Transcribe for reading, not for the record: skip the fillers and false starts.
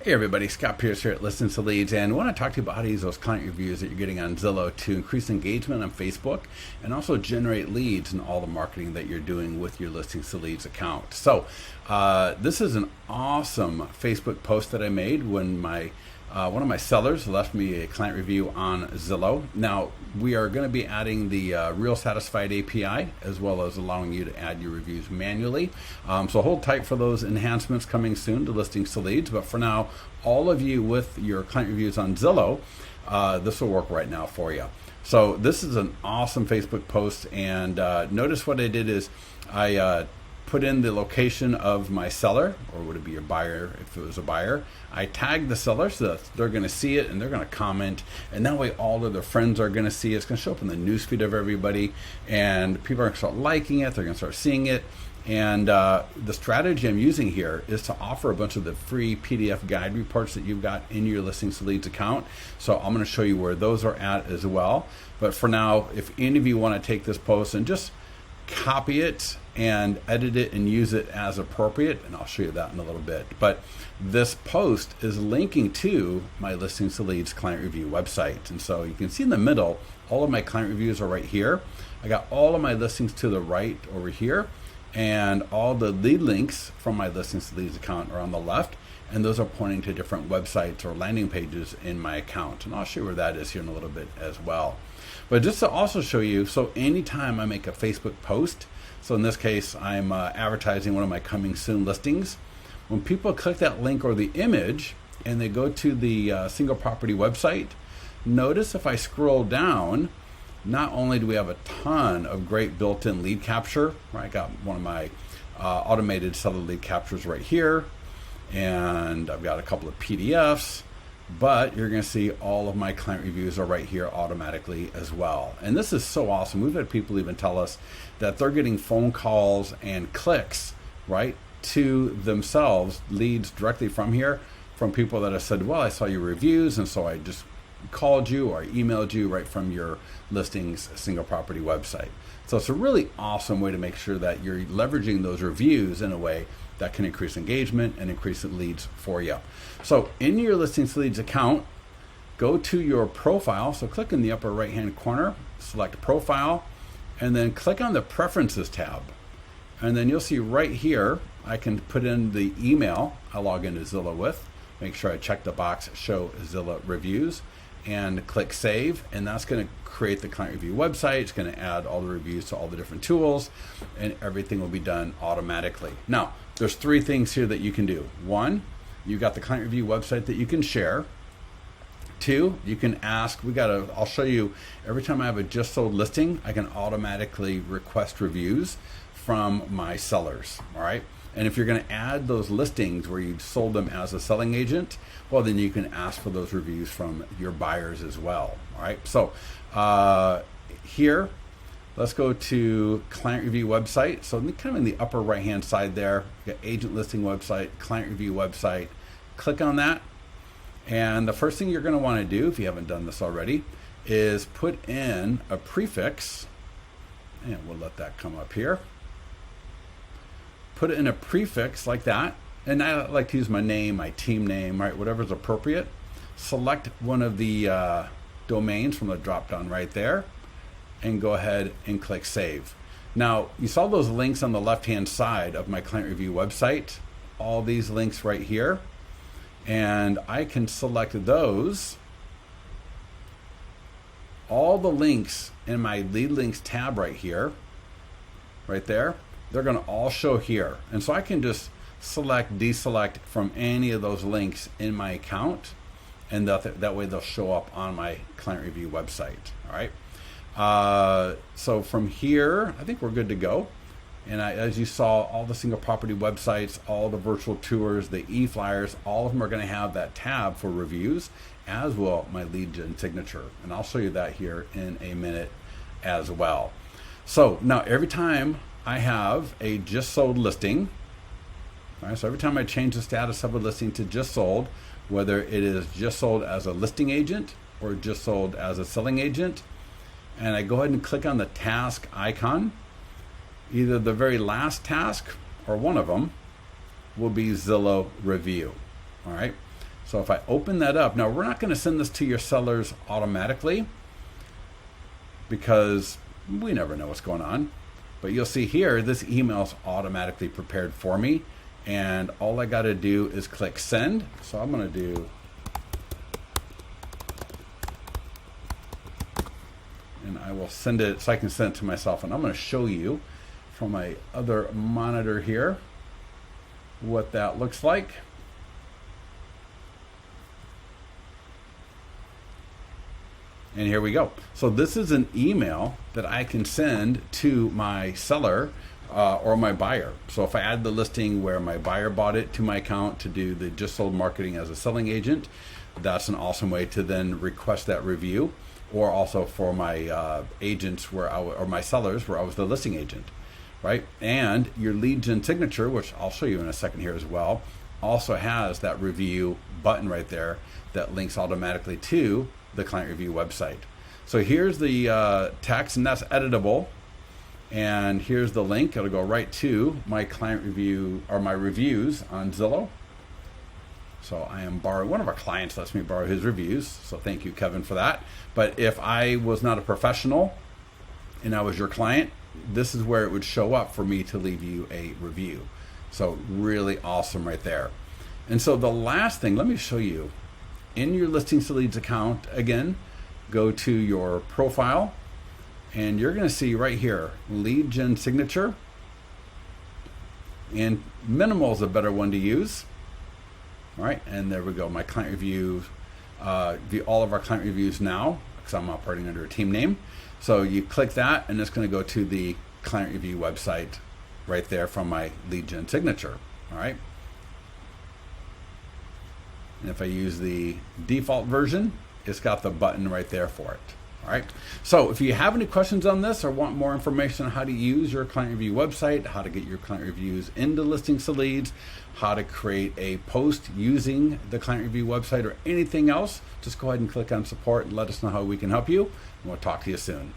Hey everybody, Scott Pierce here at Listings to Leads, and I want to talk to you about how to use those client reviews that you're getting on Zillow to increase engagement on Facebook and also generate leads in all the marketing that you're doing with your Listings to Leads account. So this is an awesome Facebook post that I made when one of my sellers left me a client review on Zillow. Now, we are going to be adding the Real Satisfied API as well as allowing you to add your reviews manually. So hold tight for those enhancements coming soon to Listings to Leads. But for now, all of you with your client reviews on Zillow, this will work right now for you. So this is an awesome Facebook post, and notice what I did is I put in the location of my seller, or would it be a buyer if it was a buyer. I tagged the seller so that they're going to see it and they're going to comment, and that way all of their friends are going to see it. It's going to show up in the newsfeed of everybody, and people are going to start liking it, they're going to start seeing it. And the strategy I'm using here is to offer a bunch of the free PDF guide reports that you've got in your Listings to Leads account. So I'm going to show you where those are at as well. But for now, if any of you want to take this post and just copy it and edit it and use it as appropriate, and I'll show you that in a little bit. But this post is linking to my Listings to Leads client review website. And so you can see in the middle, all of my client reviews are right here. I got all of my listings to the right over here, and all the lead links from my Listings to Leads account are on the left, and those are pointing to different websites or landing pages in my account. And I'll show you where that is here in a little bit as well. But just to also show you, so anytime I make a Facebook post, so in this case, I'm advertising one of my coming soon listings. When people click that link or the image and they go to the single property website, notice if I scroll down, not only do we have a ton of great built-in lead capture, right? I got one of my automated seller lead captures right here, and I've got a couple of PDFs, but you're going to see all of my client reviews are right here automatically as well. And this is so awesome. We've had people even tell us that they're getting phone calls and clicks, right, to themselves, leads directly from here, from people that have said, well, I saw your reviews, and so I just called you or emailed you right from your listings single property website. So it's a really awesome way to make sure that you're leveraging those reviews in a way that can increase engagement and increase leads for you. So in your Listings to Leads account, go to your profile. So click in the upper right hand corner, select profile, and then click on the preferences tab. And then you'll see right here, I can put in the email I log into Zillow with. Make sure I check the box, show Zillow reviews, and click save. And that's going to create the client review website. It's going to add all the reviews to all the different tools, and everything will be done automatically. Now, there's three things here that you can do. One, you've got the client review website that you can share. Two, you can ask, I'll show you, every time I have a just sold listing, I can automatically request reviews from my sellers, all right? And if you're going to add those listings where you sold them as a selling agent, well, then you can ask for those reviews from your buyers as well, all right? So here, let's go to client review website. So kind of in the upper right hand side there, you got agent listing website, client review website. Click on that. And the first thing you're going to want to do, if you haven't done this already, is put in a prefix. And we'll let that come up here. Put it in a prefix like that. And I like to use my name, my team name, right? Whatever's appropriate. Select one of the domains from the drop down right there, and go ahead and click save. Now, you saw those links on the left-hand side of my client review website, all these links right here, and I can select those. All the links in my lead links tab right here, right there, they're going to all show here. And so I can just select, deselect from any of those links in my account, and that way they'll show up on my client review website, all right? So from here, I think we're good to go. And as you saw, all the single property websites, all the virtual tours, the e-flyers, all of them are going to have that tab for reviews, as will my lead gen signature. And I'll show you that here in a minute as well. So now every time I have a just sold listing, all right, so every time I change the status of a listing to just sold, whether it is just sold as a listing agent or just sold as a selling agent, and I go ahead and click on the task icon, either the very last task or one of them will be Zillow review. All right. So if I open that up, now we're not going to send this to your sellers automatically because we never know what's going on. But you'll see here, this email is automatically prepared for me. And all I got to do is click send. So I'm going to do, and I will send it so I can send it to myself. And I'm going to show you from my other monitor here what that looks like. And here we go. So this is an email that I can send to my seller or my buyer. So if I add the listing where my buyer bought it to my account to do the just sold marketing as a selling agent, that's an awesome way to then request that review. Or also for my agents where or my sellers where I was the listing agent, right? And your lead gen signature, which I'll show you in a second here as well, also has that review button right there that links automatically to the client review website. So here's the text, and that's editable. And here's the link. It'll go right to my client review or my reviews on Zillow. So I am borrowing, one of our clients lets me borrow his reviews. So thank you, Kevin, for that. But if I was not a professional and I was your client, this is where it would show up for me to leave you a review. So really awesome right there. And so the last thing, let me show you. In your Listings to Leads account, again, go to your profile, and you're going to see right here, lead gen signature. And minimal is a better one to use. All right, and there we go. My client review, view all of our client reviews now, because I'm operating under a team name. So you click that, and it's going to go to the client review website right there from my lead gen signature. All right. And if I use the default version, it's got the button right there for it. All right. So if you have any questions on this or want more information on how to use your client review website, how to get your client reviews into Listings to Leads, how to create a post using the client review website or anything else, just go ahead and click on support and let us know how we can help you. And we'll talk to you soon.